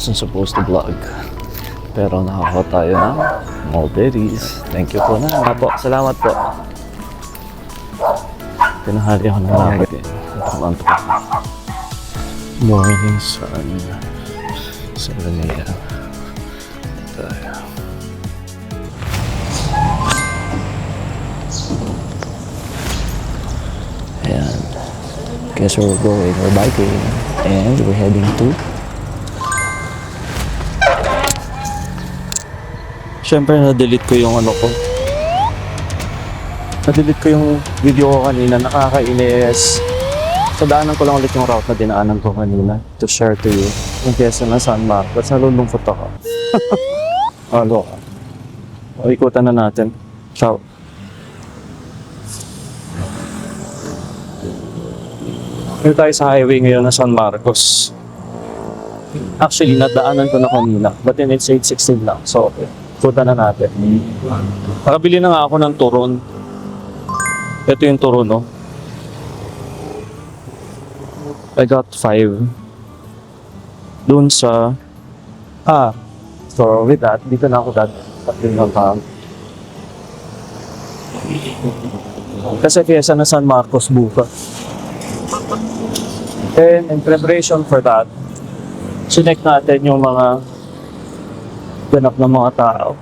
wasn't supposed to vlog. Pero nakakuha tayo ng mulberries. Thank you po na. Po, salamat po. Pinahali ako ng lakad eh. Antok ako. Morning sun. 7 a.m. Tayo. Ayan. Guess where we're going. We're biking. And we're heading to... Siyempre, na-delete ko yung ano ko. Na-delete ko yung video ko kanina. Nakakainis. So, daanan ko lang ulit yung route na dinaanan ko kanina to share to you. Yung Quezon na San Marcos. Nalulungkot ako. Halo ka. O, ikutan na natin. Ciao. Ngayon tayo sa highway ngayon na San Marcos. Actually, nadaanan ko na kanina. But then it's 8:16 lang. So, okay. Ikutan na natin. Nakabili na nga ako ng turon. Ito yung turon, no? I got 5. Doon sa... So with that, dito na ako kasi kesa na San Marcos bukas. And in preparation for that, sinek natin yung mga ganap ng mga tao.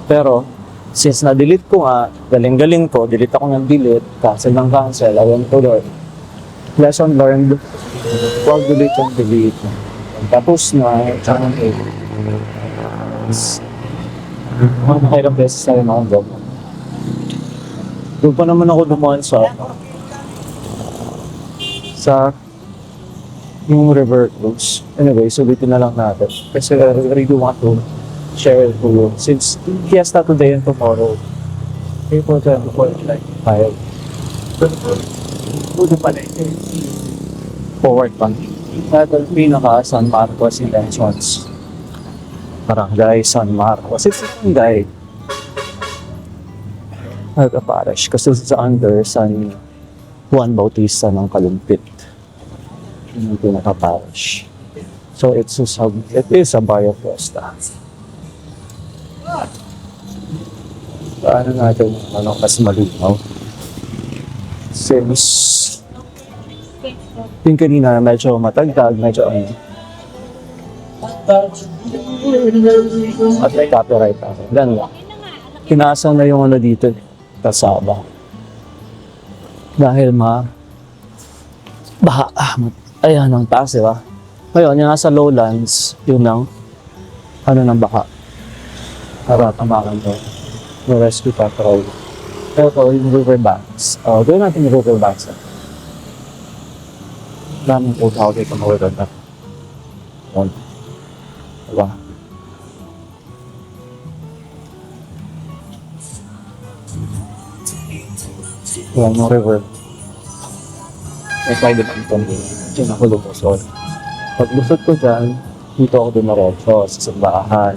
Pero, since na-delete ko nga, galing-galing ko, delete ako ng delete, cancel ng cancel, I went to learn. Lesson learned, huwag delete yung delete. Tapos na, tsaka ng nakailang beses na rin ako doon. Doon pa naman ako dumaan sa yung river cruise. Anyway, sulitin na lang natin. Kasi I really want to share it to you. Since fiesta today and tomorrow, April 24, like 5. Budo pa na ito. Forward pa. Natal pinaka San Marcos Elections. Barangay San Marcos. It's a barangay. Parish. Kasi it's under San Juan Bautista ng Kalumpit. Yung pinaka-parish. So it is a barrio fiesta. Paano natin mas malinaw? Since yung kanina medyo matagtag, medyo at may copyright ako. Ganda. Kinasa na yung ano dito, kasaba. Dahil baha. Ayan, ang taas, diba? Ngayon, yung nasa lowlands, yun ang ng baha. Para tamakan to. No rescue patrol. Pero yung riverbanks. Gawin natin yung riverbanks. Daming po tao dito mawala na. Diba? Yan yung river. May private antong din. Diyan ako lumusod. Pag lusod ko dyan, dito ako dumaretso sa simbahan.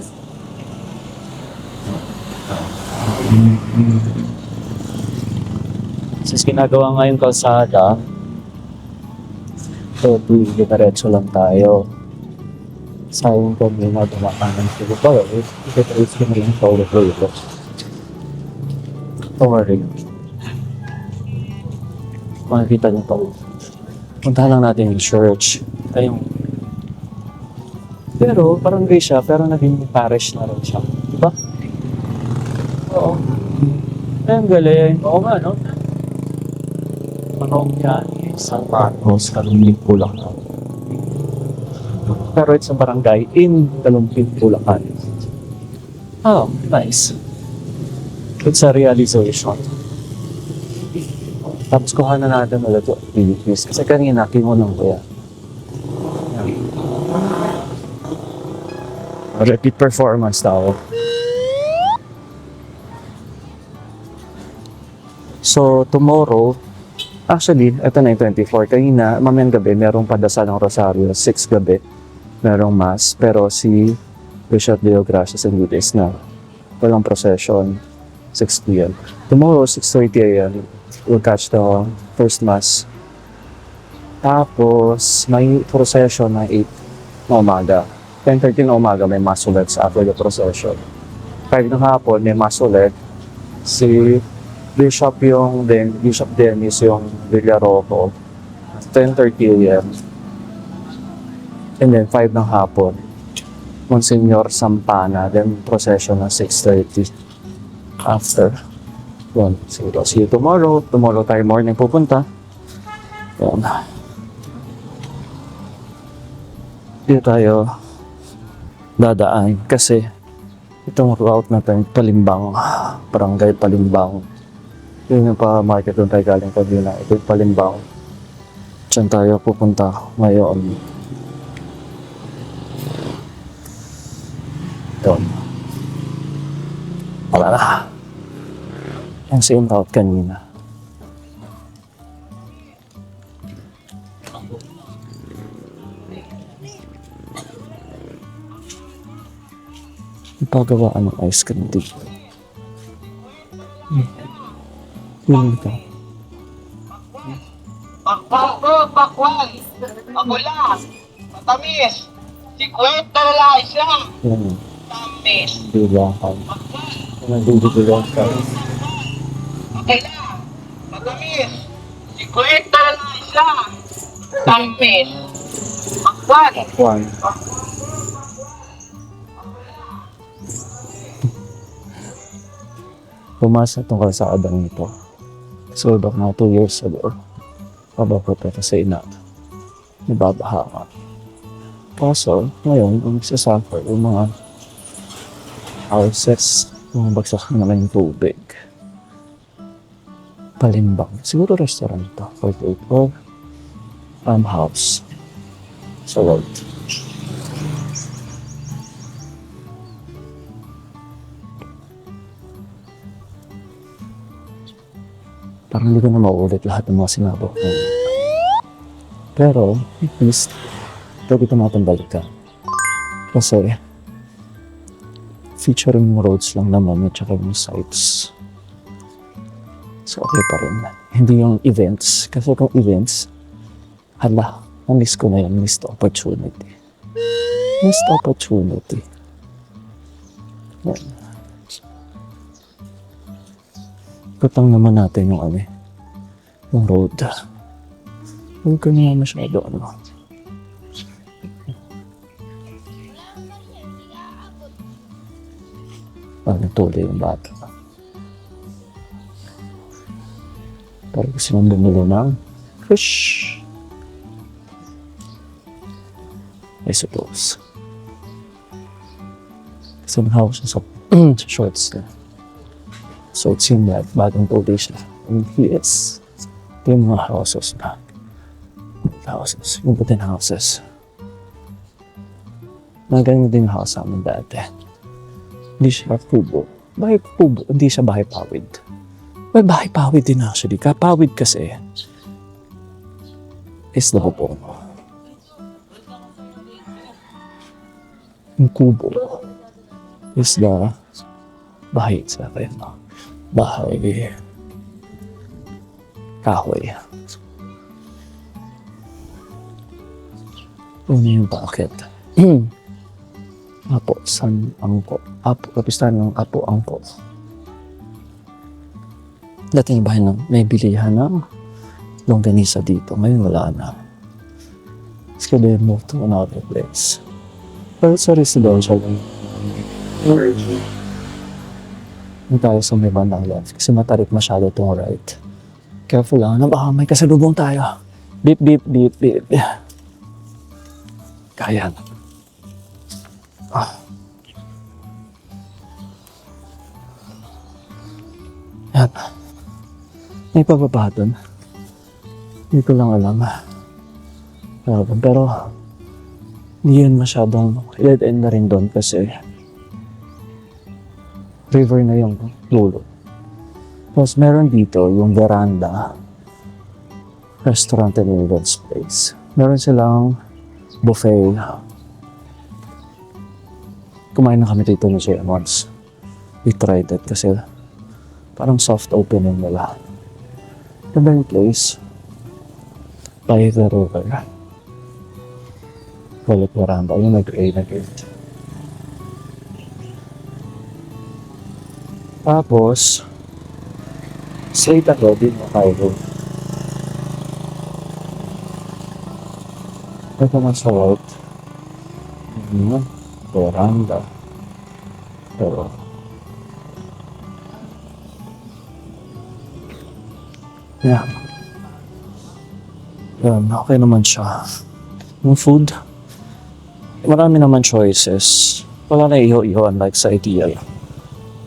Since ginagawa nga yung kalsada, so diretso lang tayo. Sayang ko may mga dumakanan ko pa. Ito-trace ko na lang sa ulit ko ito. Don't worry. Makikita niyo pa. Punta lang natin yung church. Pero barangay siya, pero naging parish na rin siya. Diba? Oo. Ang galing. Oo nga, no? Manong yan. San Marcos, Kalumpit, Bulacan. Pero it's a barangay in Kalumpit, Bulacan. Oh, nice. It's a realization. Tapos kuha na natin ulit yung activities. Kasi kanina, kinulang ko yan. Repeat performance daw. So, tomorrow, actually, ito na yung 24. Kanina, mamayang gabi, merong padasal ng Rosario. 6 gabi, merong mass. Pero si Bishop Leo Gracias and Ludes na walang procession, 6 p.m. Tomorrow, 6:30 a.m. We'll catch the first mass. Tapos, may procession na 8 na umaga. 10:30 na umaga may mass ulit sa after the procession. 5 ng hapon may mass ulit. Si Bishop Dennis yung Villaroco. 10:30 a.m. And then 5 ng hapon, Monsignor Sampana, then procession na 6:30 after. Yun, siguro see you tomorrow. Tomorrow tayo morning pupunta. Yan. Dito tayo dadaan kasi itong route natin, Palimbang, Barangay Palimbang. Yun yung pa-market doon tayo galing kanina. Ito yung Palimbang. Diyan tayo pupunta ngayon. Yun. Wala na. Yung same route kanina. Ipagawaan ng ice cream dito. Yun ito. Pakbako, pakwal, magulang, matamis, sikwet na lalaki siya, Yan. tamis, Bilakan. pakwal, Nagbibilakan. okay lang, matamis, sikwet na lalaki siya, tamis, pakwal, One. Pumasa itong kalsadang ito. So, back na 2 years ago. Pababot ito sa ina. Nababaha ka. Kaso, ngayon, ang nagsasuffer yung mga houses, mga bagsak na lang yung tubig. Palimbang. Siguro restaurant ito. 48 or farmhouse. Sa road. Parang hindi ko na mauulit lahat ng mga sinabok ko. Pero, at least, pwede ko natin balikan. Kasi, featuring roads lang naman at saka yung sites. So, okay pa rin. Hindi yung events. Kasi kung events, hala, na-miss ko na yung missed opportunity. Missed opportunity. Yan. Katang naman natin yung yung road. Huwag ka naman masyado nagtuloy yung bata. Parang gusto nang bumili ng fish. I suppose. Somehow siya sa shorts na. So it seemed like bagong tuloy siya. And yes, ito yung mga houses na. Houses. Yung putin houses. Magaling din yung house namin dati. Hindi siya kubo. Bahay kubo. Hindi siya bahay pawid. May bahay pawid din actually. Kapawid kasi is the bubong. Yung kubo is the bahay sa akin. Bahay kahoy. Una yung bakit. Apo, San Angko. Apo, kapistahan ng Apo Angko. Dati yung bahay ng may bilihan ng longganisa dito. Ngayon wala na. It's gonna move to another place. Pero sa residential lang. Hindi tayo sa may bandang left kasi matarik masyado itong right. Careful lang na baka may kasalubong tayo. Beep, beep, beep, beep. Kaya na. Yan. May pababa doon. Hindi ko lang alam. Pero hindi yun masyadong dead end na rin doon kasi river na yung lulo. Tapos meron dito yung veranda, restaurant and events place. Meron silang buffet. Kumain na kami dito na siya once. We tried it kasi parang soft opening nila. The main place by the river. Kulit veranda. Yung nag-A na gate. Tapos, straight ahead din na tayo. Ito naman sa right. Veranda. Pero, yeah. Yan, okay naman siya. Yung food, marami naman choices. Wala na iho-iho unlike sa ideal.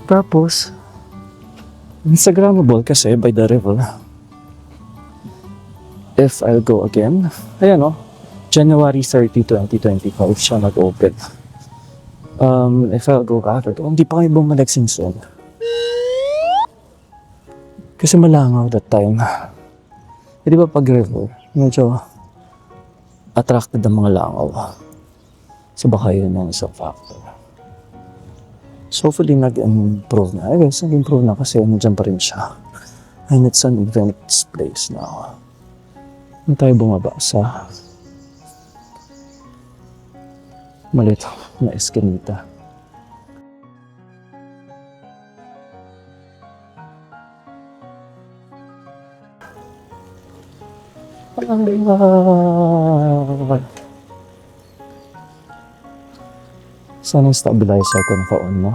Tapos, Instagrammable kasi by the river. If I'll go again, ayan o, January 30, 2025 siya nag-open. If I'll go after to, hindi pa kayo bumalik since then. Kasi malangaw that time. Eh, di ba pag river, medyo attracted ang mga langaw. So baka yun ang isang factor. So hopefully nag-improve na. I guess nag-improve na kasi nandiyan pa rin siya. And it's an events place now. Hindi tayo bumaba sa maliit na eskinita. Sana yung stabilizer ko naka-on na.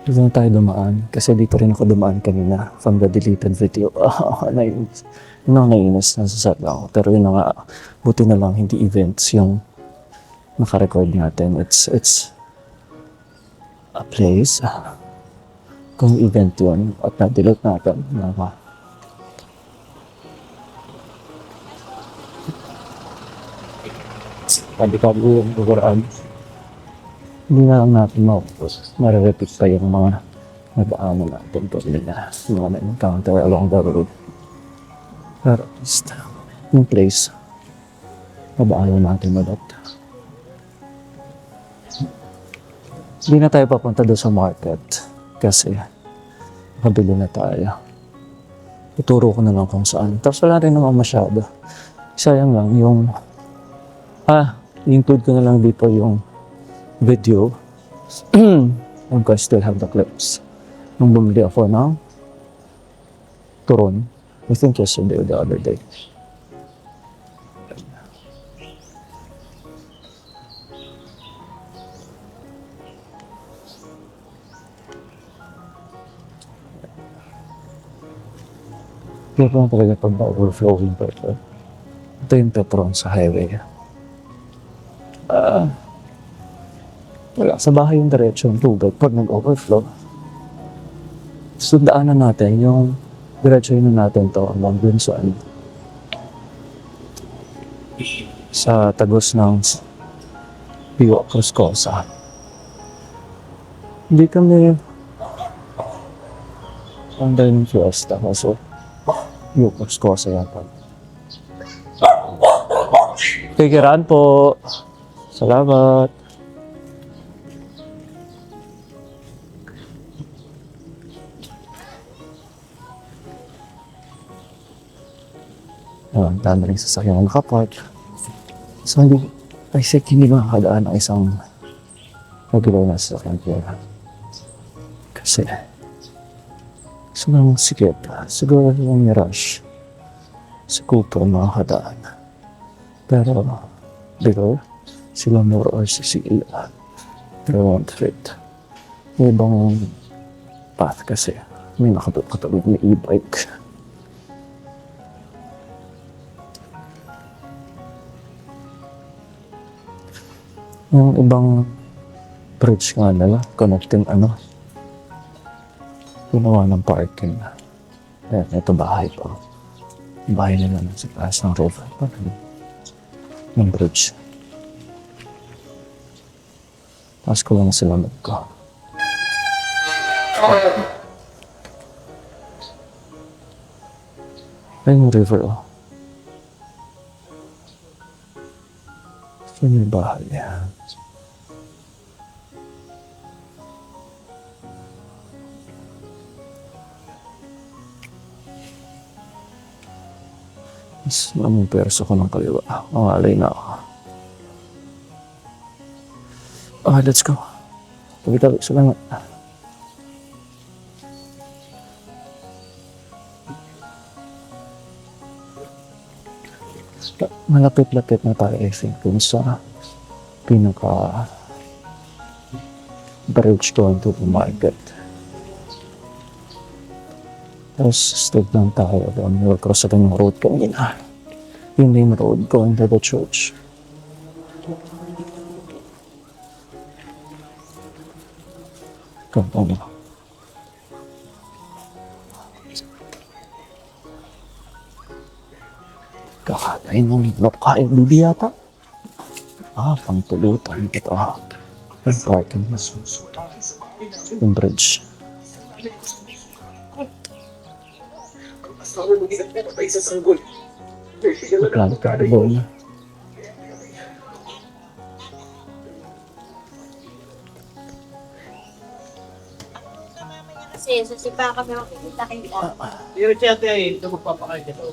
Dito na tayo dumaan. Kasi dito rin ako dumaan kanina from the deleted video. Nainis. Yun ang nainis. Nasasad lang ako. Pero yun na nga. Buti na lang hindi events yung nakarecord natin. It's a place. Kung event yun at na-delete natin. Kabi-kabi yung lugaraan. Hindi na lang natin maupos. Marirepeat pa yung mga nabaanan natin doon nila. Yung mga na-encounter along the road. Pero at least, yung place, nabaanan natin ulit. Hindi na tayo papunta doon sa market. Kasi, makabili na tayo. Ituro ko na lang kung saan. Tapos wala rin naman masyado. Sayang lang yung include ko na lang dito yung video. I'm going to still have the clips. Nung bumili ako ng turon, I think yesterday or the other day. Kaya pa talaga pag na-overflowing pa ito. Ito yung Petron sa highway. Wala, sa bahay yung diretso ng tubig pag nag-overflow. Sundaanan natin yung diretso yun natin to hanggang dun sa tagos ng Pio Cruzcosa. Hindi kami ang dahil ng fiesta kaso Pio Cruzcosa yata. Kikiraan po. Salamat. Ang dami rin sasakyan na nakapark. So hindi makakadaan ang isang regular na sasakyan pera. Kasi sobrang sikip. Siguro yung rush. Sa Cooper makakadaan. Pero bigger, sila more or sila. Pero won't fit. May ibang path kasi. May nakatulog may e-bike. Yung ibang bridge nga nila, connecting ginawa ng parking. Ayan, ito bahay pa. Bahay nila sa taas ng river. Yung bridge. Taas ko lang sila ko. Ayun yung river, oh. Ito yung bahay niya. Mas mamang perso ko ng kaliwa. Mangalay na ako. Let's go. Tabi-tabi, salamat. Malapit-lapit na tayo, I think, dun sa pinaka bridge going to the market. Tapos, stop lang tayo doon. We'll cross na yung road kanina. Yung main road going to the church. Come on. Kakakain ng kain bibi yata. Pangtulutan ito. Yung parking na yung bridge. Magkano ka rin doon. Kasi sa sipa kami makikita-kita. Yung chat ay ito magpapakain dito.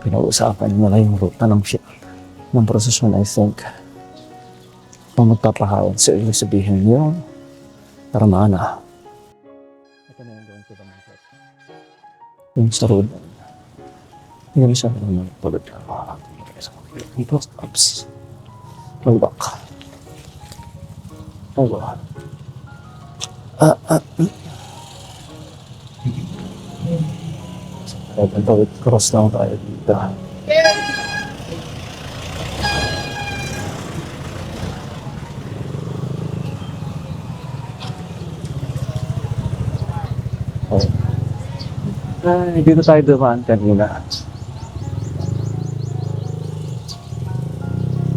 Pinag-uusapan nila yung ruta ng prosesyon, I think. Kung magpapahawad sa iyo, sabihin niyo, Ramana. Ito na yung going to the market. Yung sa road. Hindi na siya naman tulad na. Ito, ups. Roll back. Oh, God. Cross lang tayo dito. Dito tayo dumaan kanina.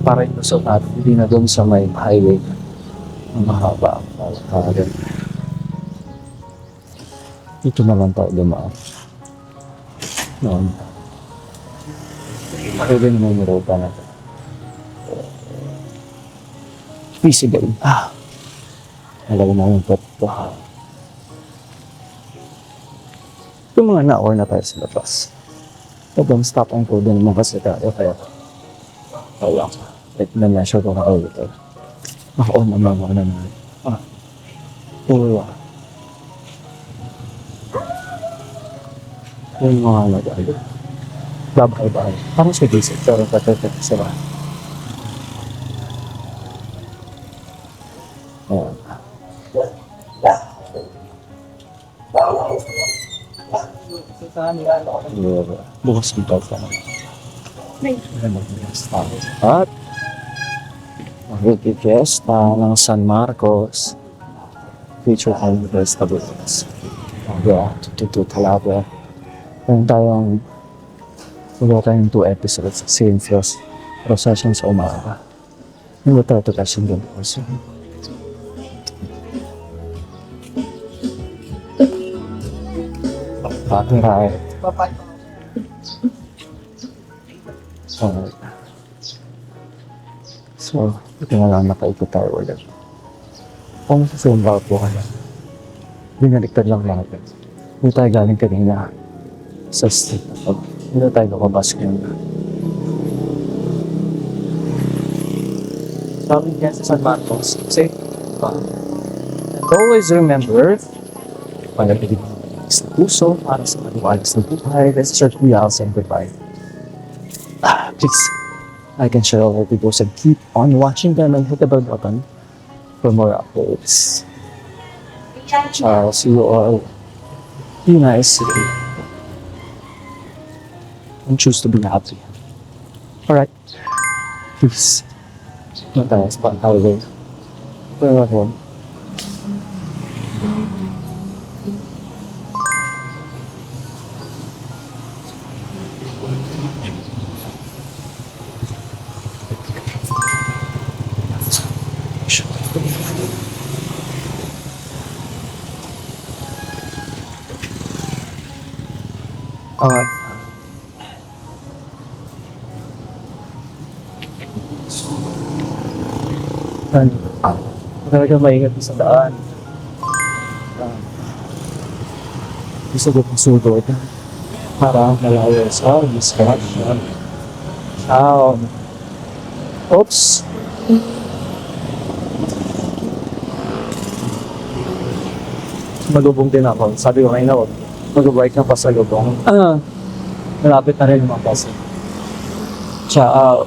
Para yung lusot natin, hindi na doon sa may highway. Ang mahaba. Dito na lang tayo dumaan. Noon. Pwede naman yung road na ito. Visible. Alam mo yung pwede. Yung mga na-hour na tayo sa labas. Pag stop and go din naman kasi tayo. Kaya lang. Na-measure ko na kayo dito. Naka-on naman ako naman. Uwa. Yung mga nag-ano. Babay-bay. Parang sa basic. Pero patatat sila. Ayan. Bukas dito ka naman. At Ricky Fiesta ng San Marcos. Feature on the vegetables. Tututu talaga. Meron tayong 2 episodes sa same procession sa umaga. Hindi tayo kasi doon also. Right. So, ito na lang nakaikot tayo ulit. Kung susumba po ka na, binaliktad lang natin. Hindi tayo galing kanina sa street. Hindi tayo nakabas ngayon. Sabi niya sa San Marcos, safe. And always remember, panabili sa puso para sa maliwalas na buhay. Let's start with us and goodbye. Please, like and share all the videos and keep on watching them and hit the bell button for more updates. Charles, you all be nice and choose to be happy. Alright, please. Not tayo sa pang-highway. We're at home. Alright. Talaga maingat sa daan. Gusto ko pang sudot para malayo sa distraction. Sound. Oops. Malubong din ako. Sabi ko kanina, mag-bike ng pasalubong. Malapit na rin yung mga kasi. Tsaka,